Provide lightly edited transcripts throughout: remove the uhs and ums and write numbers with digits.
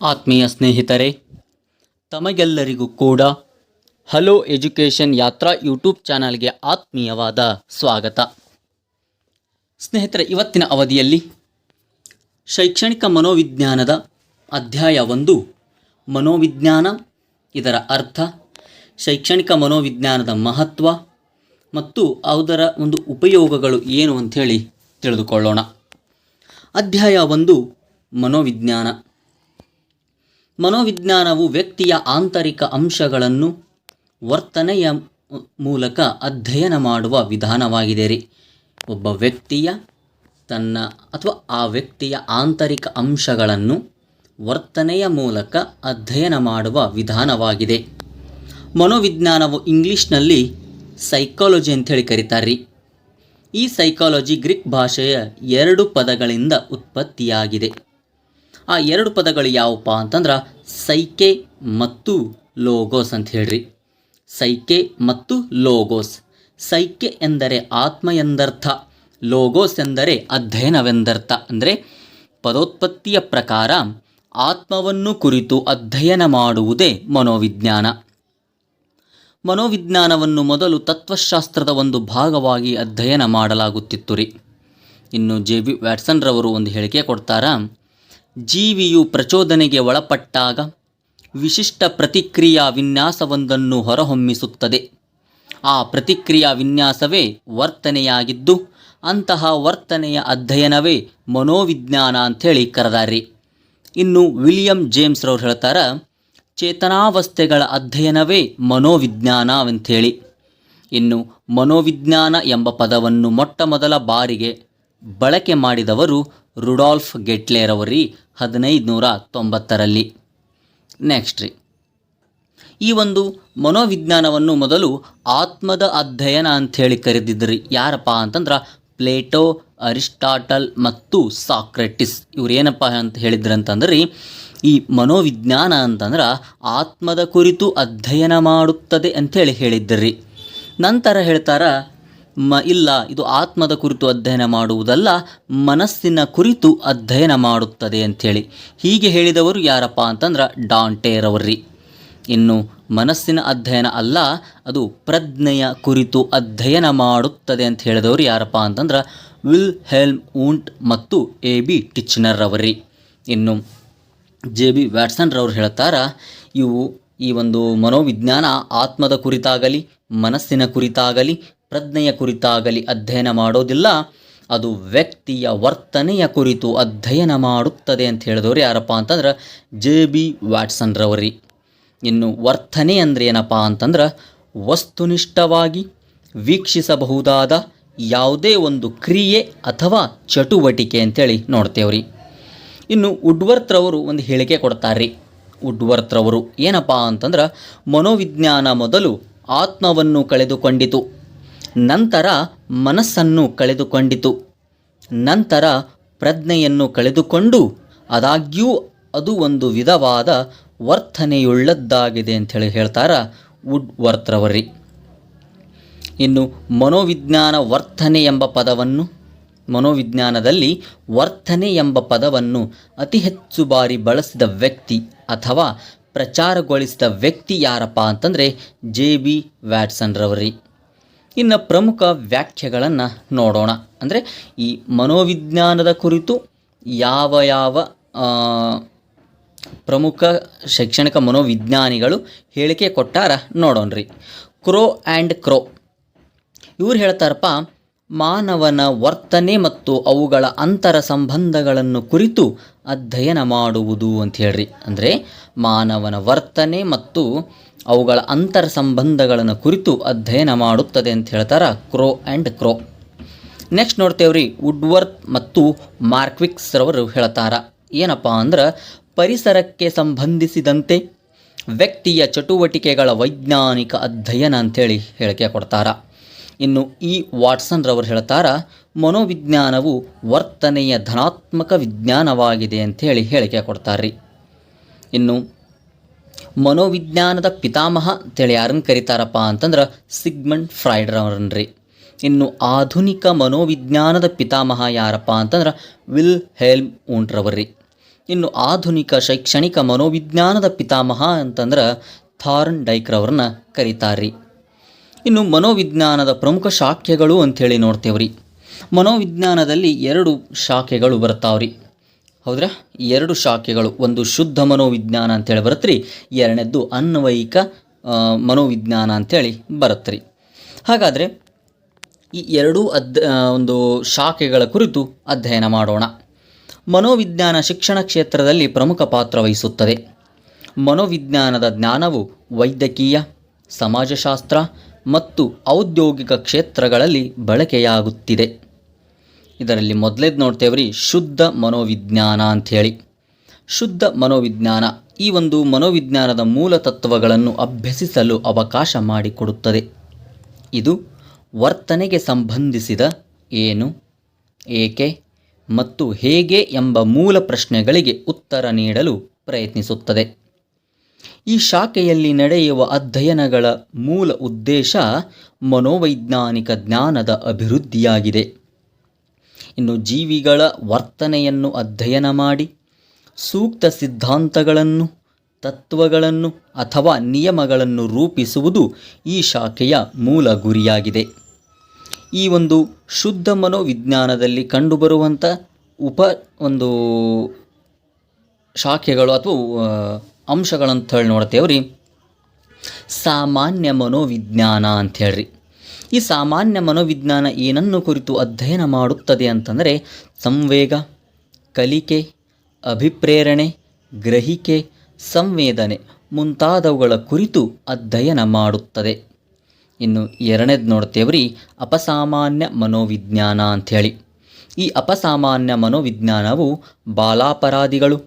ಆತ್ಮೀಯ ಸ್ನೇಹಿತರೆ, ತಮಗೆಲ್ಲರಿಗೂ ಕೂಡ ಹಲೋ ಎಜುಕೇಷನ್ ಯಾತ್ರಾ ಯೂಟ್ಯೂಬ್ ಚಾನಲ್ಗೆ ಆತ್ಮೀಯವಾದ ಸ್ವಾಗತ. ಸ್ನೇಹಿತರೆ, ಇವತ್ತಿನ ಅವಧಿಯಲ್ಲಿ ಶೈಕ್ಷಣಿಕ ಮನೋವಿಜ್ಞಾನದ ಅಧ್ಯಾಯ 1 ಮನೋವಿಜ್ಞಾನ, ಇದರ ಅರ್ಥ, ಶೈಕ್ಷಣಿಕ ಮನೋವಿಜ್ಞಾನದ ಮಹತ್ವ ಮತ್ತು ಅದರ ಒಂದು ಉಪಯೋಗಗಳು ಏನು ಅಂಥೇಳಿ ತಿಳಿದುಕೊಳ್ಳೋಣ. ಅಧ್ಯಾಯ 1 ಮನೋವಿಜ್ಞಾನ. ಮನೋವಿಜ್ಞಾನವು ವ್ಯಕ್ತಿಯ ಆಂತರಿಕ ಅಂಶಗಳನ್ನು ವರ್ತನೆಯ ಮೂಲಕ ಅಧ್ಯಯನ ಮಾಡುವ ವಿಧಾನವಾಗಿದೆ ರೀ. ಒಬ್ಬ ವ್ಯಕ್ತಿಯ ಆ ವ್ಯಕ್ತಿಯ ಆಂತರಿಕ ಅಂಶಗಳನ್ನು ವರ್ತನೆಯ ಮೂಲಕ ಅಧ್ಯಯನ ಮಾಡುವ ವಿಧಾನವಾಗಿದೆ. ಮನೋವಿಜ್ಞಾನವು ಇಂಗ್ಲೀಷ್ನಲ್ಲಿ ಸೈಕಾಲಜಿ ಅಂಥೇಳಿ ಕರೀತಾರೆ. ಈ ಸೈಕಾಲಜಿ ಗ್ರೀಕ್ ಭಾಷೆಯ 2 ಪದಗಳಿಂದ ಉತ್ಪತ್ತಿಯಾಗಿದೆ. ಆ 2 ಪದಗಳು ಯಾವಪ್ಪ ಅಂತಂದ್ರೆ ಸೈಕೆ ಮತ್ತು ಲೋಗೋಸ್ ಅಂತ ಹೇಳ್ರಿ. ಸೈಕೆ ಮತ್ತು ಲೋಗೋಸ್. ಸೈಕೆ ಎಂದರೆ ಆತ್ಮ ಎಂದರ್ಥ, ಲೋಗೋಸ್ ಎಂದರೆ ಅಧ್ಯಯನವೆಂದರ್ಥ. ಅಂದರೆ ಪದೋತ್ಪತ್ತಿಯ ಪ್ರಕಾರ ಆತ್ಮವನ್ನು ಕುರಿತು ಅಧ್ಯಯನ ಮಾಡುವುದೇ ಮನೋವಿಜ್ಞಾನ. ಮನೋವಿಜ್ಞಾನವನ್ನು ಮೊದಲು ತತ್ವಶಾಸ್ತ್ರದ ಒಂದು ಭಾಗವಾಗಿ ಅಧ್ಯಯನ ಮಾಡಲಾಗುತ್ತಿತ್ತು ರೀ. ಇನ್ನು ಜೆ.ಬಿ. ವ್ಯಾಟ್ಸನ್ ರವರು ಒಂದು ಹೇಳಿಕೆ ಕೊಡ್ತಾರಾ, ಜೀವಿಯು ಪ್ರಚೋದನೆಗೆ ಒಳಪಟ್ಟಾಗ ವಿಶಿಷ್ಟ ಪ್ರತಿಕ್ರಿಯಾ ವಿನ್ಯಾಸವೊಂದನ್ನು ಹೊರಹೊಮ್ಮಿಸುತ್ತದೆ. ಆ ಪ್ರತಿಕ್ರಿಯಾ ವಿನ್ಯಾಸವೇ ವರ್ತನೆಯಾಗಿದ್ದು, ಅಂತಹ ವರ್ತನೆಯ ಅಧ್ಯಯನವೇ ಮನೋವಿಜ್ಞಾನ ಅಂಥೇಳಿ ಕರೆದಾರ್ರಿ. ಇನ್ನು ವಿಲಿಯಂ ಜೇಮ್ಸ್ ರವರು ಹೇಳ್ತಾರ, ಚೇತನಾವಸ್ಥೆಗಳ ಅಧ್ಯಯನವೇ ಮನೋವಿಜ್ಞಾನ ಅಂಥೇಳಿ. ಇನ್ನು ಮನೋವಿಜ್ಞಾನ ಎಂಬ ಪದವನ್ನು ಮೊಟ್ಟ ಮೊದಲ ಬಾರಿಗೆ ಬಳಕೆ ಮಾಡಿದವರು ರುಡಾಲ್ಫ್ ಗೆಟ್ಲೆರವರಿ 1590ರಲ್ಲಿ. ನೆಕ್ಸ್ಟ್ ರೀ, ಈ ಒಂದು ಮನೋವಿಜ್ಞಾನವನ್ನು ಮೊದಲು ಆತ್ಮದ ಅಧ್ಯಯನ ಅಂಥೇಳಿ ಕರೆದಿದ್ರಿ. ಯಾರಪ್ಪ ಅಂತಂದ್ರೆ ಪ್ಲೇಟೋ, ಅರಿಸ್ಟಾಟಲ್ ಮತ್ತು ಸಾಕ್ರೆಟಿಸ್. ಇವ್ರು ಏನಪ್ಪ ಅಂತ ಹೇಳಿದ್ರಂತಂದ್ರಿ, ಈ ಮನೋವಿಜ್ಞಾನ ಅಂತಂದ್ರೆ ಆತ್ಮದ ಕುರಿತು ಅಧ್ಯಯನ ಮಾಡುತ್ತದೆ ಅಂಥೇಳಿ ಹೇಳಿದ್ರಿ. ನಂತರ ಹೇಳ್ತಾರ, ಇಲ್ಲ, ಇದು ಆತ್ಮದ ಕುರಿತು ಅಧ್ಯಯನ ಮಾಡುವುದಲ್ಲ, ಮನಸ್ಸಿನ ಕುರಿತು ಅಧ್ಯಯನ ಮಾಡುತ್ತದೆ ಅಂಥೇಳಿ. ಹೀಗೆ ಹೇಳಿದವರು ಯಾರಪ್ಪ ಅಂತಂದ್ರೆ ಡಾಂಟೆರವರ್ರಿ. ಇನ್ನು ಮನಸ್ಸಿನ ಅಧ್ಯಯನ ಅಲ್ಲ, ಅದು ಪ್ರಜ್ಞೆಯ ಕುರಿತು ಅಧ್ಯಯನ ಮಾಡುತ್ತದೆ ಅಂತ ಹೇಳಿದವರು ಯಾರಪ್ಪ ಅಂತಂದ್ರೆ ವಿಲ್ಹೆಲ್ಮ್ ವೂಂಟ್ ಮತ್ತು ಎ.ಬಿ. ಟಿಚ್ನರ್ ರವರ್ರಿ. ಇನ್ನು ಜೆ.ಬಿ. ವ್ಯಾಟ್ಸನ್ ರವರು ಹೇಳ್ತಾರ, ಈ ಒಂದು ಮನೋವಿಜ್ಞಾನ ಆತ್ಮದ ಕುರಿತಾಗಲಿ, ಮನಸ್ಸಿನ ಕುರಿತಾಗಲಿ, ಪ್ರಜ್ಞೆಯ ಕುರಿತಾಗಲಿ ಅಧ್ಯಯನ ಮಾಡೋದಿಲ್ಲ, ಅದು ವ್ಯಕ್ತಿಯ ವರ್ತನೆಯ ಕುರಿತು ಅಧ್ಯಯನ ಮಾಡುತ್ತದೆ ಅಂತ ಹೇಳಿದವರು ಯಾರಪ್ಪ ಅಂತಂದ್ರೆ ಜೆ.ಬಿ. ವ್ಯಾಟ್ಸನ್ ರವರಿ. ಇನ್ನು ವರ್ತನೆ ಅಂದರೆ ಏನಪ್ಪ ಅಂತಂದ್ರೆ ವಸ್ತುನಿಷ್ಠವಾಗಿ ವೀಕ್ಷಿಸಬಹುದಾದ ಯಾವುದೇ ಒಂದು ಕ್ರಿಯೆ ಅಥವಾ ಚಟುವಟಿಕೆ ಅಂತೇಳಿ ನೋಡ್ತೇವ್ರಿ. ಇನ್ನು ವುಡ್ವರ್ತ್ ರವರು ಒಂದು ಹೇಳಿಕೆ ಕೊಡ್ತಾರೆ. ವುಡ್ವರ್ತ್ ರವರು ಏನಪ್ಪ ಅಂತಂದ್ರೆ ಮನೋವಿಜ್ಞಾನ ಮೊದಲು ಆತ್ಮವನ್ನು ಕಳೆದುಕೊಂಡಿತು, ನಂತರ ಮನಸ್ಸನ್ನು ಕಳೆದುಕೊಂಡಿತು, ನಂತರ ಪ್ರಜ್ಞೆಯನ್ನು ಕಳೆದುಕೊಂಡು ಆದಾಗ್ಯೂ ಅದು ಒಂದು ವಿಧವಾದ ವರ್ತನೆಯುಳ್ಳದ್ದಾಗಿದೆ ಅಂಥೇಳಿ ಹೇಳ್ತಾರ ವುಡ್ವರ್ತ್ ರವರಿ. ಇನ್ನು ಮನೋವಿಜ್ಞಾನದಲ್ಲಿ ವರ್ತನೆ ಎಂಬ ಪದವನ್ನು ಅತಿ ಹೆಚ್ಚು ಬಾರಿ ಬಳಸಿದ ವ್ಯಕ್ತಿ ಅಥವಾ ಪ್ರಚಾರಗೊಳಿಸಿದ ವ್ಯಕ್ತಿ ಯಾರಪ್ಪ ಅಂತಂದರೆ ಜೆ.ಬಿ. ವ್ಯಾಟ್ಸನ್ ರವರಿ. ಇನ್ನು ಪ್ರಮುಖ ವ್ಯಾಖ್ಯೆಗಳನ್ನು ನೋಡೋಣ. ಅಂದರೆ ಈ ಮನೋವಿಜ್ಞಾನದ ಕುರಿತು ಯಾವ ಪ್ರಮುಖ ಶೈಕ್ಷಣಿಕ ಮನೋವಿಜ್ಞಾನಿಗಳು ಹೇಳಿಕೆ ಕೊಟ್ಟಾರ ನೋಡೋಣ್ರಿ. ಕ್ರೋ ಆ್ಯಂಡ್ ಕ್ರೋ ಇವ್ರು ಹೇಳ್ತಾರಪ್ಪ, ಮಾನವನ ವರ್ತನೆ ಮತ್ತು ಅವುಗಳ ಅಂತರ ಸಂಬಂಧಗಳನ್ನು ಕುರಿತು ಅಧ್ಯಯನ ಮಾಡುವುದು ಅಂತ ಹೇಳ್ರಿ. ಅಂದರೆ ಮಾನವನ ವರ್ತನೆ ಮತ್ತು ಅವುಗಳ ಅಂತರ ಸಂಬಂಧಗಳನ್ನು ಕುರಿತು ಅಧ್ಯಯನ ಮಾಡುತ್ತದೆ ಅಂತ ಹೇಳ್ತಾರ ಕ್ರೋ ಆ್ಯಂಡ್ ಕ್ರೋ. ನೆಕ್ಸ್ಟ್ ನೋಡ್ತೇವ್ರಿ, ವುಡ್ವರ್ತ್ ಮತ್ತು ಮಾರ್ಕ್ವಿಕ್ಸ್ ರವರು ಹೇಳ್ತಾರ, ಏನಪ್ಪ ಅಂದ್ರೆ ಪರಿಸರಕ್ಕೆ ಸಂಬಂಧಿಸಿದಂತೆ ವ್ಯಕ್ತಿಯ ಚಟುವಟಿಕೆಗಳ ವೈಜ್ಞಾನಿಕ ಅಧ್ಯಯನ ಅಂಥೇಳಿ ಹೇಳಿಕೆ ಕೊಡ್ತಾರ. ಇನ್ನು ಈ ವಾಟ್ಸನ್ ರವರು ಹೇಳ್ತಾರ, ಮನೋವಿಜ್ಞಾನವು ವರ್ತನೆಯ ಧನಾತ್ಮಕ ವಿಜ್ಞಾನವಾಗಿದೆ ಅಂಥೇಳಿ ಹೇಳಿಕೆ ಕೊಡ್ತಾರ್ರಿ. ಇನ್ನು ಮನೋವಿಜ್ಞಾನದ ಪಿತಾಮಹ ಅಂತೇಳಿ ಯಾರನ್ನು ಕರೀತಾರಪ್ಪ ಅಂತಂದ್ರೆ ಸಿಗ್ಮಂಡ್ ಫ್ರಾಯ್ಡ್ ರವರನ್ರಿ. ಇನ್ನು ಆಧುನಿಕ ಮನೋವಿಜ್ಞಾನದ ಪಿತಾಮಹ ಯಾರಪ್ಪ ಅಂತಂದ್ರೆ ವಿಲ್ಹೆಲ್ಮ್ ವೂಂಟ್ ರವರ್ರಿ. ಇನ್ನು ಆಧುನಿಕ ಶೈಕ್ಷಣಿಕ ಮನೋವಿಜ್ಞಾನದ ಪಿತಾಮಹ ಅಂತಂದ್ರೆ ಥಾರ್ನ್ ಡೈಕ್ರವ್ರನ್ನ ಕರೀತಾರ್ರಿ. ಇನ್ನು ಮನೋವಿಜ್ಞಾನದ ಪ್ರಮುಖ ಶಾಖೆಗಳು ಅಂಥೇಳಿ ನೋಡ್ತೇವ್ರಿ. ಮನೋವಿಜ್ಞಾನದಲ್ಲಿ 2 ಶಾಖೆಗಳು ಬರ್ತಾವ್ರಿ. ಹೌದ್ರಾ? 2 ಶಾಖೆಗಳು, ಒಂದು ಶುದ್ಧ ಮನೋವಿಜ್ಞಾನ ಅಂಥೇಳಿ ಬರುತ್ತೆ ರೀ, ಎರಡನೇದ್ದು ಅನ್ವಯಿಕ ಮನೋವಿಜ್ಞಾನ ಅಂಥೇಳಿ ಬರುತ್ತೆ ರೀ. ಹಾಗಾದರೆ ಈ ಎರಡೂ ಒಂದು ಶಾಖೆಗಳ ಕುರಿತು ಅಧ್ಯಯನ ಮಾಡೋಣ. ಮನೋವಿಜ್ಞಾನ ಶಿಕ್ಷಣ ಕ್ಷೇತ್ರದಲ್ಲಿ ಪ್ರಮುಖ ಪಾತ್ರ ವಹಿಸುತ್ತದೆ. ಮನೋವಿಜ್ಞಾನದ ಜ್ಞಾನವು ವೈದ್ಯಕೀಯ, ಸಮಾಜಶಾಸ್ತ್ರ ಮತ್ತು ಔದ್ಯೋಗಿಕ ಕ್ಷೇತ್ರಗಳಲ್ಲಿ ಬಳಕೆಯಾಗುತ್ತಿದೆ. ಇದರಲ್ಲಿ ಮೊದಲೇದು ನೋಡ್ತೇವ್ರಿ, ಶುದ್ಧ ಮನೋವಿಜ್ಞಾನ ಅಂಥೇಳಿ. ಶುದ್ಧ ಮನೋವಿಜ್ಞಾನ ಈ ಒಂದು ಮನೋವಿಜ್ಞಾನದ ಮೂಲ ತತ್ವಗಳನ್ನು ಅಭ್ಯಸಿಸಲು ಅವಕಾಶ ಮಾಡಿಕೊಡುತ್ತದೆ. ಇದು ವರ್ತನೆಗೆ ಸಂಬಂಧಿಸಿದ ಏನು, ಏಕೆ ಮತ್ತು ಹೇಗೆ ಎಂಬ ಮೂಲ ಪ್ರಶ್ನೆಗಳಿಗೆ ಉತ್ತರ ನೀಡಲು ಪ್ರಯತ್ನಿಸುತ್ತದೆ. ಈ ಶಾಖೆಯಲ್ಲಿ ನಡೆಯುವ ಅಧ್ಯಯನಗಳ ಮೂಲ ಉದ್ದೇಶ ಮನೋವೈಜ್ಞಾನಿಕ ಜ್ಞಾನದ ಅಭಿವೃದ್ಧಿಯಾಗಿದೆ. ಇನ್ನು ಜೀವಿಗಳ ವರ್ತನೆಯನ್ನು ಅಧ್ಯಯನ ಮಾಡಿ ಸೂಕ್ತ ಸಿದ್ಧಾಂತಗಳನ್ನು, ತತ್ವಗಳನ್ನು ಅಥವಾ ನಿಯಮಗಳನ್ನು ರೂಪಿಸುವುದು ಈ ಶಾಖೆಯ ಮೂಲ ಗುರಿಯಾಗಿದೆ. ಈ ಒಂದು ಶುದ್ಧ ಮನೋವಿಜ್ಞಾನದಲ್ಲಿ ಕಂಡುಬರುವಂಥ ಒಂದು ಶಾಖೆಗಳು ಅಥವಾ ಅಂಶಗಳಂತ ಹೇಳಿ ನೋಡ್ತೇವ್ರಿ. ಸಾಮಾನ್ಯ ಮನೋವಿಜ್ಞಾನ ಅಂಥೇಳ್ರಿ. ಈ ಸಾಮಾನ್ಯ ಮನೋವಿಜ್ಞಾನ ಏನನ್ನು ಕುರಿತು ಅಧ್ಯಯನ ಮಾಡುತ್ತದೆ ಅಂತಂದರೆ ಸಂವೇಗ, ಕಲಿಕೆ, ಅಭಿಪ್ರೇರಣೆ, ಗ್ರಹಿಕೆ, ಸಂವೇದನೆ ಮುಂತಾದವುಗಳ ಕುರಿತು ಅಧ್ಯಯನ ಮಾಡುತ್ತದೆ. ಇನ್ನು ಎರಡನೇದು ನೋಡ್ತೇವ್ರಿ, ಅಪಸಾಮಾನ್ಯ ಮನೋವಿಜ್ಞಾನ ಅಂಥೇಳಿ. ಈ ಅಪಸಾಮಾನ್ಯ ಮನೋವಿಜ್ಞಾನವು ಬಾಲಾಪರಾಧಿಗಳು,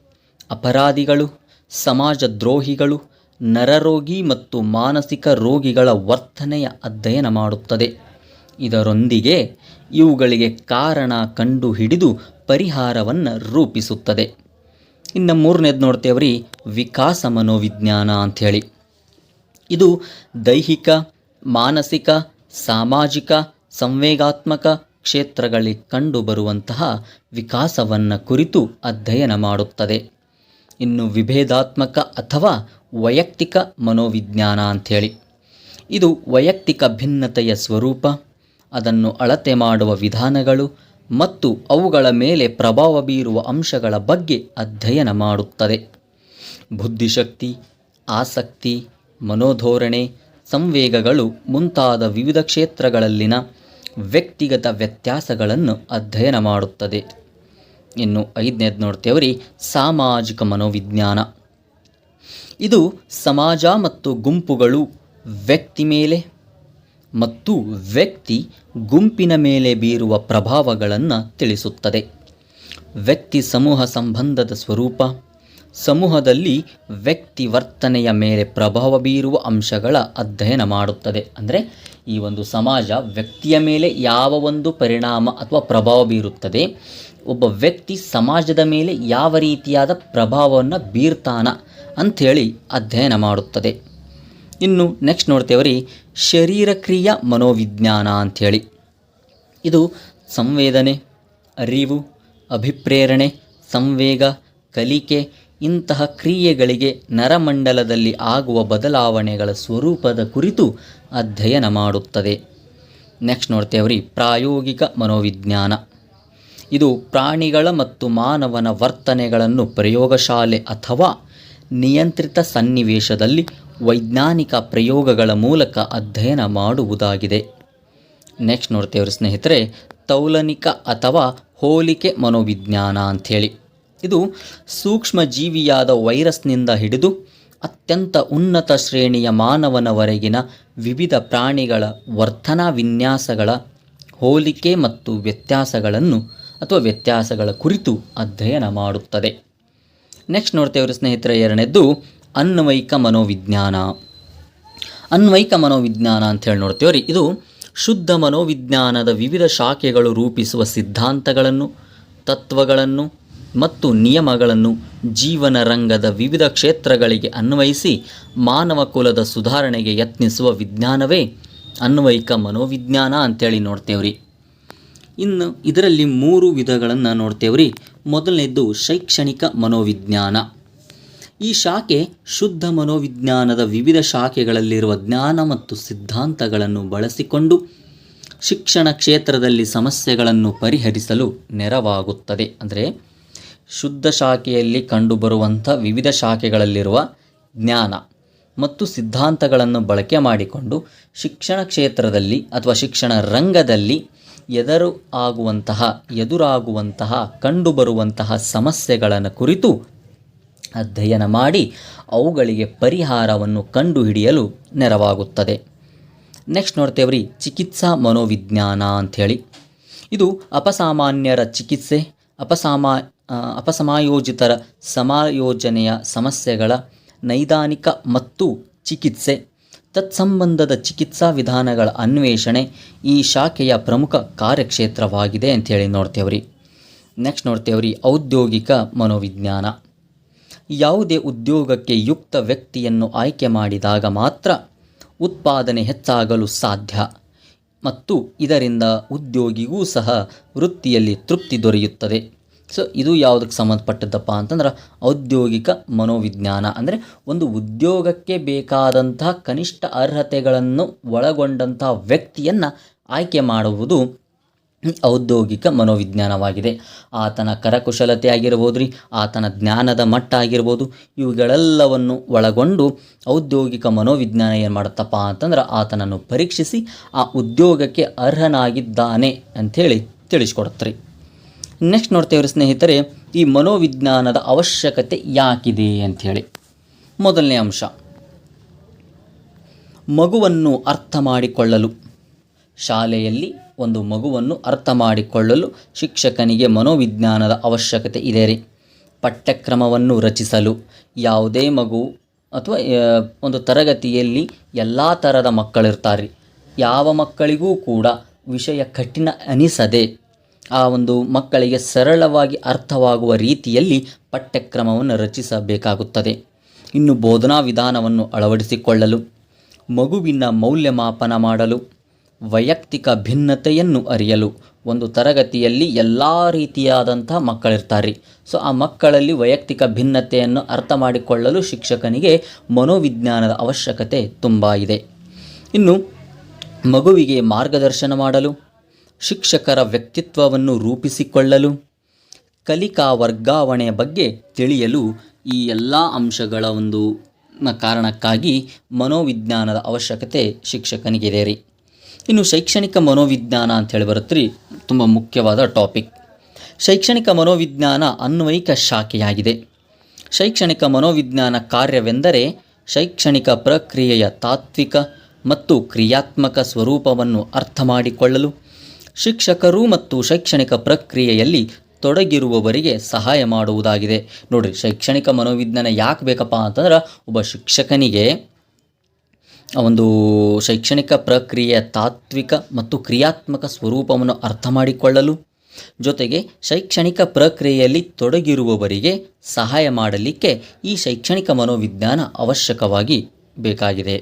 ಅಪರಾಧಿಗಳು, ಸಮಾಜದ್ರೋಹಿಗಳು, ನರರೋಗಿ ಮತ್ತು ಮಾನಸಿಕ ರೋಗಿಗಳ ವರ್ತನೆಯ ಅಧ್ಯಯನ ಮಾಡುತ್ತದೆ. ಇದರೊಂದಿಗೆ ಇವುಗಳಿಗೆ ಕಾರಣ ಕಂಡುಹಿಡಿದು ಪರಿಹಾರವನ್ನು ರೂಪಿಸುತ್ತದೆ. ಇನ್ನು ಮೂರನೇದು ನೋಡ್ತೇವ್ರಿ, ವಿಕಾಸ ಮನೋವಿಜ್ಞಾನ ಅಂಥೇಳಿ. ಇದು ದೈಹಿಕ, ಮಾನಸಿಕ, ಸಾಮಾಜಿಕ, ಸಂವೇಗಾತ್ಮಕ ಕ್ಷೇತ್ರಗಳಲ್ಲಿ ಕಂಡುಬರುವಂತಹ ವಿಕಾಸವನ್ನು ಕುರಿತು ಅಧ್ಯಯನ ಮಾಡುತ್ತದೆ. ಇನ್ನು ವಿಭೇದಾತ್ಮಕ ಅಥವಾ ವೈಯಕ್ತಿಕ ಮನೋವಿಜ್ಞಾನ ಅಂಥೇಳಿ. ಇದು ವೈಯಕ್ತಿಕ ಭಿನ್ನತೆಯ ಸ್ವರೂಪ, ಅದನ್ನು ಅಳತೆ ಮಾಡುವ ವಿಧಾನಗಳು ಮತ್ತು ಅವುಗಳ ಮೇಲೆ ಪ್ರಭಾವ ಬೀರುವ ಅಂಶಗಳ ಬಗ್ಗೆ ಅಧ್ಯಯನ ಮಾಡುತ್ತದೆ. ಬುದ್ಧಿಶಕ್ತಿ, ಆಸಕ್ತಿ, ಮನೋಧೋರಣೆ, ಸಂವೇಗಗಳು ಮುಂತಾದ ವಿವಿಧ ಕ್ಷೇತ್ರಗಳಲ್ಲಿನ ವ್ಯಕ್ತಿಗತ ವ್ಯತ್ಯಾಸಗಳನ್ನು ಅಧ್ಯಯನ ಮಾಡುತ್ತದೆ. ಇನ್ನು ಐದನೇದು ನೋಡ್ತೇವ್ರಿ, ಸಾಮಾಜಿಕ ಮನೋವಿಜ್ಞಾನ. ಇದು ಸಮಾಜ ಮತ್ತು ಗುಂಪುಗಳು ವ್ಯಕ್ತಿ ಮೇಲೆ ಮತ್ತು ವ್ಯಕ್ತಿ ಗುಂಪಿನ ಮೇಲೆ ಬೀರುವ ಪ್ರಭಾವಗಳನ್ನು ತಿಳಿಸುತ್ತದೆ. ವ್ಯಕ್ತಿ ಸಮೂಹ ಸಂಬಂಧದ ಸ್ವರೂಪ, ಸಮೂಹದಲ್ಲಿ ವ್ಯಕ್ತಿ ವರ್ತನೆಯ ಮೇಲೆ ಪ್ರಭಾವ ಬೀರುವ ಅಂಶಗಳ ಅಧ್ಯಯನ ಮಾಡುತ್ತದೆ. ಅಂದರೆ ಈ ಒಂದು ಸಮಾಜ ವ್ಯಕ್ತಿಯ ಮೇಲೆ ಯಾವ ಒಂದು ಪರಿಣಾಮ ಅಥವಾ ಪ್ರಭಾವ ಬೀರುತ್ತದೆ, ಒಬ್ಬ ವ್ಯಕ್ತಿ ಸಮಾಜದ ಮೇಲೆ ಯಾವ ರೀತಿಯಾದ ಪ್ರಭಾವವನ್ನು ಬೀರ್ತಾನ ಅಂಥೇಳಿ ಅಧ್ಯಯನ ಮಾಡುತ್ತದೆ. ಇನ್ನು ನೆಕ್ಸ್ಟ್ ನೋಡ್ತೇವ್ರಿ, ಶರೀರಕ್ರಿಯ ಮನೋವಿಜ್ಞಾನ ಅಂಥೇಳಿ. ಇದು ಸಂವೇದನೆ, ಅರಿವು, ಅಭಿಪ್ರೇರಣೆ, ಸಂವೇಗ, ಕಲಿಕೆ ಇಂತಹ ಕ್ರಿಯೆಗಳಿಗೆ ನರಮಂಡಲದಲ್ಲಿ ಆಗುವ ಬದಲಾವಣೆಗಳ ಸ್ವರೂಪದ ಕುರಿತು ಅಧ್ಯಯನ ಮಾಡುತ್ತದೆ. ನೆಕ್ಸ್ಟ್ ನೋಡ್ತೇವ್ರಿ, ಪ್ರಾಯೋಗಿಕ ಮನೋವಿಜ್ಞಾನ. ಇದು ಪ್ರಾಣಿಗಳ ಮತ್ತು ಮಾನವನ ವರ್ತನೆಗಳನ್ನು ಪ್ರಯೋಗಶಾಲೆ ಅಥವಾ ನಿಯಂತ್ರಿತ ಸನ್ನಿವೇಶದಲ್ಲಿ ವೈಜ್ಞಾನಿಕ ಪ್ರಯೋಗಗಳ ಮೂಲಕ ಅಧ್ಯಯನ ಮಾಡುವುದಾಗಿದೆ. ನೆಕ್ಸ್ಟ್ ನೋಡ್ತೇವ್ರಿ ಸ್ನೇಹಿತರೆ, ತೌಲನಿಕ ಅಥವಾ ಹೋಲಿಕೆ ಮನೋವಿಜ್ಞಾನ ಅಂಥೇಳಿ. ಇದು ಸೂಕ್ಷ್ಮ ಜೀವಿಯಾದ ವೈರಸ್ನಿಂದ ಹಿಡಿದು ಅತ್ಯಂತ ಉನ್ನತ ಶ್ರೇಣಿಯ ಮಾನವನವರೆಗಿನ ವಿವಿಧ ಪ್ರಾಣಿಗಳ ವರ್ತನಾ ವಿನ್ಯಾಸಗಳ ಹೋಲಿಕೆ ಮತ್ತು ವ್ಯತ್ಯಾಸಗಳ ಕುರಿತು ಅಧ್ಯಯನ ಮಾಡುತ್ತದೆ. ನೆಕ್ಸ್ಟ್ ನೋಡ್ತೇವ್ರಿ ಸ್ನೇಹಿತರೆ, ಎರಡನೇದ್ದು ಅನ್ವಯಿಕ ಮನೋವಿಜ್ಞಾನ. ಅನ್ವಯಿಕ ಮನೋವಿಜ್ಞಾನ ಅಂಥೇಳಿ ನೋಡ್ತೇವ್ರಿ. ಇದು ಶುದ್ಧ ಮನೋವಿಜ್ಞಾನದ ವಿವಿಧ ಶಾಖೆಗಳು ರೂಪಿಸುವ ಸಿದ್ಧಾಂತಗಳನ್ನು, ತತ್ವಗಳನ್ನು ಮತ್ತು ನಿಯಮಗಳನ್ನು ಜೀವನ ರಂಗದ ವಿವಿಧ ಕ್ಷೇತ್ರಗಳಿಗೆ ಅನ್ವಯಿಸಿ ಮಾನವ ಕುಲದ ಸುಧಾರಣೆಗೆ ಯತ್ನಿಸುವ ವಿಜ್ಞಾನವೇ ಅನ್ವಯಿಕ ಮನೋವಿಜ್ಞಾನ ಅಂಥೇಳಿ ನೋಡ್ತೇವ್ರಿ. ಇನ್ನು ಇದರಲ್ಲಿ 3 ವಿಧಗಳನ್ನು ನೋಡ್ತೇವ್ರಿ. ಮೊದಲನೇದ್ದು ಶೈಕ್ಷಣಿಕ ಮನೋವಿಜ್ಞಾನ. ಈ ಶಾಖೆ ಶುದ್ಧ ಮನೋವಿಜ್ಞಾನದ ವಿವಿಧ ಶಾಖೆಗಳಲ್ಲಿರುವ ಜ್ಞಾನ ಮತ್ತು ಸಿದ್ಧಾಂತಗಳನ್ನು ಬಳಸಿಕೊಂಡು ಶಿಕ್ಷಣ ಕ್ಷೇತ್ರದಲ್ಲಿ ಸಮಸ್ಯೆಗಳನ್ನು ಪರಿಹರಿಸಲು ನೆರವಾಗುತ್ತದೆ. ಅಂದರೆ ಶುದ್ಧ ಶಾಖೆಯಲ್ಲಿ ಕಂಡುಬರುವಂಥ ವಿವಿಧ ಶಾಖೆಗಳಲ್ಲಿರುವ ಜ್ಞಾನ ಮತ್ತು ಸಿದ್ಧಾಂತಗಳನ್ನು ಬಳಕೆ ಮಾಡಿಕೊಂಡು ಶಿಕ್ಷಣ ಕ್ಷೇತ್ರದಲ್ಲಿ ಅಥವಾ ಶಿಕ್ಷಣ ರಂಗದಲ್ಲಿ ಎದುರಾಗುವಂತಹ ಕಂಡುಬರುವಂತಹ ಸಮಸ್ಯೆಗಳನ್ನು ಕುರಿತು ಅಧ್ಯಯನ ಮಾಡಿ ಅವುಗಳಿಗೆ ಪರಿಹಾರವನ್ನು ಕಂಡುಹಿಡಿಯಲು ನೆರವಾಗುತ್ತದೆ. ನೆಕ್ಸ್ಟ್ ನೋಡ್ತೇವ್ರಿ ಚಿಕಿತ್ಸಾ ಮನೋವಿಜ್ಞಾನ ಅಂಥೇಳಿ. ಇದು ಅಪಸಾಮಾನ್ಯರ ಚಿಕಿತ್ಸೆ, ಅಪಸಮಾಯೋಜಿತರ ಸಮಾಯೋಜನೆಯ ಸಮಸ್ಯೆಗಳ ನೈದಾನಿಕ ಮತ್ತು ಚಿಕಿತ್ಸೆ, ತತ್ಸಂಬಂಧದ ಚಿಕಿತ್ಸಾ ವಿಧಾನಗಳ ಅನ್ವೇಷಣೆ ಈ ಶಾಖೆಯ ಪ್ರಮುಖ ಕಾರ್ಯಕ್ಷೇತ್ರವಾಗಿದೆ ಅಂಥೇಳಿ ನೋಡ್ತೇವ್ರಿ. ನೆಕ್ಸ್ಟ್ ನೋಡ್ತೇವ್ರಿ ಔದ್ಯೋಗಿಕ ಮನೋವಿಜ್ಞಾನ. ಯಾವುದೇ ಉದ್ಯೋಗಕ್ಕೆ ಯುಕ್ತ ವ್ಯಕ್ತಿಯನ್ನು ಆಯ್ಕೆ ಮಾಡಿದಾಗ ಮಾತ್ರ ಉತ್ಪಾದನೆ ಹೆಚ್ಚಾಗಲು ಸಾಧ್ಯ ಮತ್ತು ಇದರಿಂದ ಉದ್ಯೋಗಿಗೂ ಸಹ ವೃತ್ತಿಯಲ್ಲಿ ತೃಪ್ತಿ ದೊರೆಯುತ್ತದೆ. ಸೊ ಇದು ಯಾವುದಕ್ಕೆ ಸಂಬಂಧಪಟ್ಟದ್ದಪ್ಪ ಅಂತಂದ್ರೆ ಔದ್ಯೋಗಿಕ ಮನೋವಿಜ್ಞಾನ. ಅಂದರೆ ಒಂದು ಉದ್ಯೋಗಕ್ಕೆ ಬೇಕಾದಂತಹ ಕನಿಷ್ಠ ಅರ್ಹತೆಗಳನ್ನು ಒಳಗೊಂಡಂತಹ ವ್ಯಕ್ತಿಯನ್ನು ಆಯ್ಕೆ ಮಾಡುವುದು ಔದ್ಯೋಗಿಕ ಮನೋವಿಜ್ಞಾನವಾಗಿದೆ. ಆತನ ಕರಕುಶಲತೆ ಆಗಿರ್ಬೋದು ರೀ, ಆತನ ಜ್ಞಾನದ ಮಟ್ಟ ಆಗಿರ್ಬೋದು, ಇವುಗಳೆಲ್ಲವನ್ನು ಒಳಗೊಂಡು ಔದ್ಯೋಗಿಕ ಮನೋವಿಜ್ಞಾನ ಏನು ಮಾಡುತ್ತಪ್ಪ ಅಂತಂದ್ರೆ ಆತನನ್ನು ಪರೀಕ್ಷಿಸಿ ಆ ಉದ್ಯೋಗಕ್ಕೆ ಅರ್ಹನಾಗಿದ್ದಾನೆ ಅಂಥೇಳಿ ತಿಳಿಸ್ಕೊಡುತ್ತೆ. ನೆಕ್ಸ್ಟ್ ನೋಡ್ತೇವ್ರಿ ಸ್ನೇಹಿತರೆ, ಈ ಮನೋವಿಜ್ಞಾನದ ಅವಶ್ಯಕತೆ ಯಾಕಿದೆ ಅಂಥೇಳಿ. ಮೊದಲನೇ ಅಂಶ, ಮಗುವನ್ನು ಅರ್ಥ ಮಾಡಿಕೊಳ್ಳಲು. ಶಾಲೆಯಲ್ಲಿ ಒಂದು ಮಗುವನ್ನು ಅರ್ಥ ಮಾಡಿಕೊಳ್ಳಲು ಶಿಕ್ಷಕನಿಗೆ ಮನೋವಿಜ್ಞಾನದ ಅವಶ್ಯಕತೆ ಇದೆ ರೀ. ಪಠ್ಯಕ್ರಮವನ್ನು ರಚಿಸಲು ಯಾವುದೇ ಮಗು ಅಥವಾ ಒಂದು ತರಗತಿಯಲ್ಲಿ ಎಲ್ಲ ಥರದ ಮಕ್ಕಳಿರ್ತಾರೆ. ಯಾವ ಮಕ್ಕಳಿಗೂ ಕೂಡ ವಿಷಯ ಕಠಿಣ ಅನಿಸದೆ ಆ ಒಂದು ಮಕ್ಕಳಿಗೆ ಸರಳವಾಗಿ ಅರ್ಥವಾಗುವ ರೀತಿಯಲ್ಲಿ ಪಠ್ಯಕ್ರಮವನ್ನು ರಚಿಸಬೇಕಾಗುತ್ತದೆ. ಇನ್ನು ಬೋಧನಾ ವಿಧಾನವನ್ನು ಅಳವಡಿಸಿಕೊಳ್ಳಲು, ಮಗುವಿನ ಮೌಲ್ಯಮಾಪನ ಮಾಡಲು, ವೈಯಕ್ತಿಕ ಭಿನ್ನತೆಯನ್ನು ಅರಿಯಲು. ಒಂದು ತರಗತಿಯಲ್ಲಿ ಎಲ್ಲ ರೀತಿಯಾದಂಥ ಮಕ್ಕಳಿರ್ತಾರೆ. ಸೊ ಆ ಮಕ್ಕಳಲ್ಲಿ ವೈಯಕ್ತಿಕ ಭಿನ್ನತೆಯನ್ನು ಅರ್ಥ ಮಾಡಿಕೊಳ್ಳಲು ಶಿಕ್ಷಕನಿಗೆ ಮನೋವಿಜ್ಞಾನದ ಅವಶ್ಯಕತೆ ತುಂಬ ಇದೆ. ಇನ್ನು ಮಗುವಿಗೆ ಮಾರ್ಗದರ್ಶನ ಮಾಡಲು, ಶಿಕ್ಷಕರ ವ್ಯಕ್ತಿತ್ವವನ್ನು ರೂಪಿಸಿಕೊಳ್ಳಲು, ಕಲಿಕಾ ವರ್ಗಾವಣೆಯ ಬಗ್ಗೆ ತಿಳಿಯಲು ಈ ಎಲ್ಲ ಅಂಶಗಳ ಒಂದು ಕಾರಣಕ್ಕಾಗಿ ಮನೋವಿಜ್ಞಾನದ ಅವಶ್ಯಕತೆ ಶಿಕ್ಷಕನಿಗಿದೆ ರೀ. ಇನ್ನು ಶೈಕ್ಷಣಿಕ ಮನೋವಿಜ್ಞಾನ ಅಂಥೇಳಿ ಬರುತ್ತೆ ರೀ, ತುಂಬ ಮುಖ್ಯವಾದ ಟಾಪಿಕ್. ಶೈಕ್ಷಣಿಕ ಮನೋವಿಜ್ಞಾನ ಅನ್ವಯಿಕ ಶಾಖೆಯಾಗಿದೆ. ಶೈಕ್ಷಣಿಕ ಮನೋವಿಜ್ಞಾನ ಕಾರ್ಯವೆಂದರೆ ಶೈಕ್ಷಣಿಕ ಪ್ರಕ್ರಿಯೆಯ ತಾತ್ವಿಕ ಮತ್ತು ಕ್ರಿಯಾತ್ಮಕ ಸ್ವರೂಪವನ್ನು ಅರ್ಥ ಮಾಡಿಕೊಳ್ಳಲು, ಶಿಕ್ಷಕರು ಮತ್ತು ಶೈಕ್ಷಣಿಕ ಪ್ರಕ್ರಿಯೆಯಲ್ಲಿ ತೊಡಗಿರುವವರಿಗೆ ಸಹಾಯ ಮಾಡುವುದಾಗಿದೆ. ನೋಡಿರಿ, ಶೈಕ್ಷಣಿಕ ಮನೋವಿಜ್ಞಾನ ಯಾಕೆ ಬೇಕಪ್ಪ ಅಂತಂದ್ರೆ ಒಬ್ಬ ಶಿಕ್ಷಕನಿಗೆ ಒಂದು ಶೈಕ್ಷಣಿಕ ಪ್ರಕ್ರಿಯೆಯ ತಾತ್ವಿಕ ಮತ್ತು ಕ್ರಿಯಾತ್ಮಕ ಸ್ವರೂಪವನ್ನು ಅರ್ಥ ಮಾಡಿಕೊಳ್ಳಲು, ಜೊತೆಗೆ ಶೈಕ್ಷಣಿಕ ಪ್ರಕ್ರಿಯೆಯಲ್ಲಿ ತೊಡಗಿರುವವರಿಗೆ ಸಹಾಯ ಮಾಡಲಿಕ್ಕೆ ಈ ಶೈಕ್ಷಣಿಕ ಮನೋವಿಜ್ಞಾನ ಅವಶ್ಯಕವಾಗಿ ಬೇಕಾಗಿದೆ.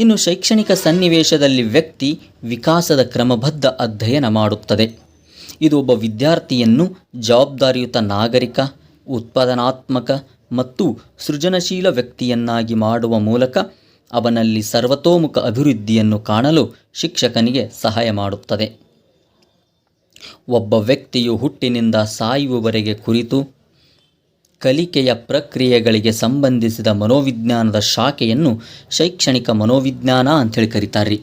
ಇನ್ನು ಶೈಕ್ಷಣಿಕ ಸನ್ನಿವೇಶದಲ್ಲಿ ವ್ಯಕ್ತಿ ವಿಕಾಸದ ಕ್ರಮಬದ್ಧ ಅಧ್ಯಯನ ಮಾಡುತ್ತದೆ. ಇದು ಒಬ್ಬ ವಿದ್ಯಾರ್ಥಿಯನ್ನು ಜವಾಬ್ದಾರಿಯುತ ನಾಗರಿಕ, ಉತ್ಪಾದನಾತ್ಮಕ ಮತ್ತು ಸೃಜನಶೀಲ ವ್ಯಕ್ತಿಯನ್ನಾಗಿ ಮಾಡುವ ಮೂಲಕ ಅವನಲ್ಲಿ ಸರ್ವತೋಮುಖ ಅಭಿವೃದ್ಧಿಯನ್ನು ಕಾಣಲು ಶಿಕ್ಷಕನಿಗೆ ಸಹಾಯ ಮಾಡುತ್ತದೆ. ಒಬ್ಬ ವ್ಯಕ್ತಿಯು ಹುಟ್ಟಿನಿಂದ ಸಾಯುವವರೆಗೆ ಕುರಿತು ಕಲಿಕೆಯ ಪ್ರಕ್ರಿಯೆಗಳಿಗೆ ಸಂಬಂಧಿಸಿದ ಮನೋವಿಜ್ಞಾನದ ಶಾಖೆಯನ್ನು ಶೈಕ್ಷಣಿಕ ಮನೋವಿಜ್ಞಾನ ಅಂಥೇಳಿ ಕರೀತಾರೆ.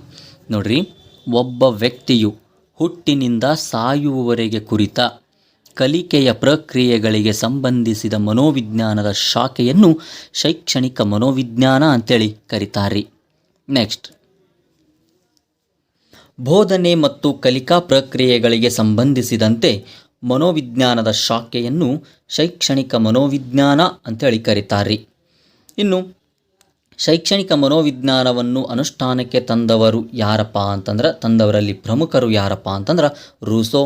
ನೋಡ್ರಿ, ಒಬ್ಬ ವ್ಯಕ್ತಿಯು ಹುಟ್ಟಿನಿಂದ ಸಾಯುವವರೆಗೆ ಕುರಿತ ಕಲಿಕೆಯ ಪ್ರಕ್ರಿಯೆಗಳಿಗೆ ಸಂಬಂಧಿಸಿದ ಮನೋವಿಜ್ಞಾನದ ಶಾಖೆಯನ್ನು ಶೈಕ್ಷಣಿಕ ಮನೋವಿಜ್ಞಾನ ಅಂತೇಳಿ ಕರೀತಾರೆ. ನೆಕ್ಸ್ಟ್, ಬೋಧನೆ ಮತ್ತು ಕಲಿಕಾ ಪ್ರಕ್ರಿಯೆಗಳಿಗೆ ಸಂಬಂಧಿಸಿದಂತೆ ಮನೋವಿಜ್ಞಾನದ ಶಾಖೆಯನ್ನು ಶೈಕ್ಷಣಿಕ ಮನೋವಿಜ್ಞಾನ ಅಂತೇಳಿ ಕರೀತಾರೆ. ಇನ್ನು ಶೈಕ್ಷಣಿಕ ಮನೋವಿಜ್ಞಾನವನ್ನು ಅನುಷ್ಠಾನಕ್ಕೆ ತಂದವರು ಯಾರಪ್ಪ ಅಂತಂದ್ರೆ, ತಂದವರಲ್ಲಿ ಪ್ರಮುಖರು ಯಾರಪ್ಪ ಅಂತಂದ್ರೆ ರೂಸೋ,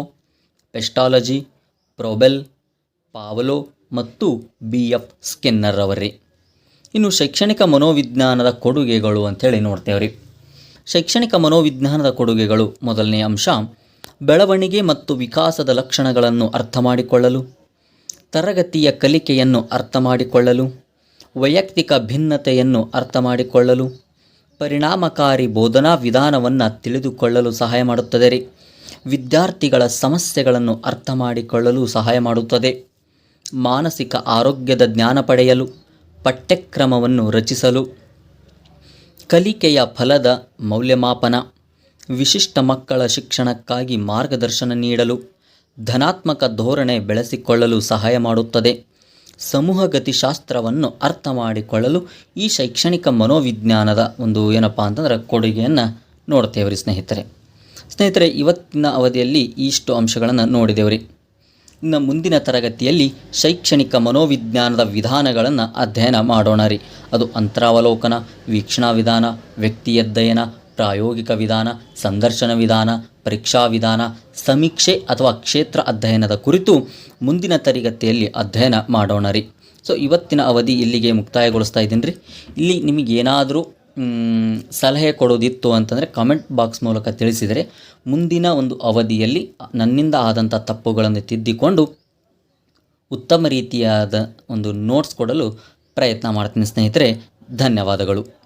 ಪೆಸ್ಟಾಲಜಿ, ಪ್ರೊಬೆಲ್, ಪಾವಲೋ ಮತ್ತು BF ಸ್ಕಿನ್ನರ್ ಅವರೇ. ಇನ್ನು ಶೈಕ್ಷಣಿಕ ಮನೋವಿಜ್ಞಾನದ ಕೊಡುಗೆಗಳು ಅಂಥೇಳಿ ನೋಡ್ತೇವ್ರಿ. ಶೈಕ್ಷಣಿಕ ಮನೋವಿಜ್ಞಾನದ ಕೊಡುಗೆಗಳು, ಮೊದಲನೇ ಅಂಶ ಬೆಳವಣಿಗೆ ಮತ್ತು ವಿಕಾಸದ ಲಕ್ಷಣಗಳನ್ನು ಅರ್ಥ ಮಾಡಿಕೊಳ್ಳಲು, ತರಗತಿಯ ಕಲಿಕೆಯನ್ನು ಅರ್ಥ ಮಾಡಿಕೊಳ್ಳಲು, ವೈಯಕ್ತಿಕ ಭಿನ್ನತೆಯನ್ನು ಅರ್ಥ ಮಾಡಿಕೊಳ್ಳಲು, ಪರಿಣಾಮಕಾರಿ ಬೋಧನಾ ವಿಧಾನವನ್ನು ತಿಳಿದುಕೊಳ್ಳಲು ಸಹಾಯ ಮಾಡುತ್ತದೆ ರೀ. ವಿದ್ಯಾರ್ಥಿಗಳ ಸಮಸ್ಯೆಗಳನ್ನು ಅರ್ಥ ಮಾಡಿಕೊಳ್ಳಲು ಸಹಾಯ ಮಾಡುತ್ತದೆ. ಮಾನಸಿಕ ಆರೋಗ್ಯದ ಜ್ಞಾನ ಪಡೆಯಲು, ಪಠ್ಯಕ್ರಮವನ್ನು ರಚಿಸಲು, ಕಲಿಕೆಯ ಫಲದ ಮೌಲ್ಯಮಾಪನ, ವಿಶಿಷ್ಟ ಮಕ್ಕಳ ಶಿಕ್ಷಣಕ್ಕಾಗಿ ಮಾರ್ಗದರ್ಶನ ನೀಡಲು, ಧನಾತ್ಮಕ ಧೋರಣೆ ಬೆಳೆಸಿಕೊಳ್ಳಲು ಸಹಾಯ ಮಾಡುತ್ತದೆ. ಸಮೂಹ ಗತಿಶಾಸ್ತ್ರವನ್ನು ಅರ್ಥ ಮಾಡಿಕೊಳ್ಳಲು ಈ ಶೈಕ್ಷಣಿಕ ಮನೋವಿಜ್ಞಾನದ ಒಂದು ಏನಪ್ಪ ಅಂತಂದ್ರೆ ಕೊಡುಗೆಯನ್ನು ನೋಡ್ತೇವೆ ರೀ ಸ್ನೇಹಿತರೆ. ಇವತ್ತಿನ ಅವಧಿಯಲ್ಲಿ ಇಷ್ಟು ಅಂಶಗಳನ್ನು ನೋಡಿದೇವ್ರಿ. ಇನ್ನು ಮುಂದಿನ ತರಗತಿಯಲ್ಲಿ ಶೈಕ್ಷಣಿಕ ಮನೋವಿಜ್ಞಾನದ ವಿಧಾನಗಳನ್ನು ಅಧ್ಯಯನ ಮಾಡೋಣ ರೀ. ಅದು ಅಂತರಾವಲೋಕನ, ವೀಕ್ಷಣಾ ವಿಧಾನ, ವ್ಯಕ್ತಿ ಅಧ್ಯಯನ, ಪ್ರಾಯೋಗಿಕ ವಿಧಾನ, ಸಂದರ್ಶನ ವಿಧಾನ, ಪರೀಕ್ಷಾ ವಿಧಾನ, ಸಮೀಕ್ಷೆ ಅಥವಾ ಕ್ಷೇತ್ರ ಅಧ್ಯಯನದ ಕುರಿತು ಮುಂದಿನ ತರಗತಿಯಲ್ಲಿ ಅಧ್ಯಯನ ಮಾಡೋಣ ರೀ. ಸೊ ಇವತ್ತಿನ ಅವಧಿ ಇಲ್ಲಿಗೆ ಮುಕ್ತಾಯಗೊಳಿಸ್ತಾ ಇದ್ದೀನಿ ರೀ. ಇಲ್ಲಿ ನಿಮಗೇನಾದರೂ ಸಲಹೆ ಕೊಡೋದಿತ್ತು ಅಂತಂದರೆ ಕಾಮೆಂಟ್ ಬಾಕ್ಸ್ ಮೂಲಕ ತಿಳಿಸಿದರೆ ಮುಂದಿನ ಒಂದು ಅವಧಿಯಲ್ಲಿ ನನ್ನಿಂದ ಆದಂಥ ತಪ್ಪುಗಳನ್ನು ತಿದ್ದಿಕೊಂಡು ಉತ್ತಮ ರೀತಿಯಾದ ಒಂದು ನೋಟ್ಸ್ ಕೊಡಲು ಪ್ರಯತ್ನ ಮಾಡ್ತೀನಿ ಸ್ನೇಹಿತರೆ. ಧನ್ಯವಾದಗಳು.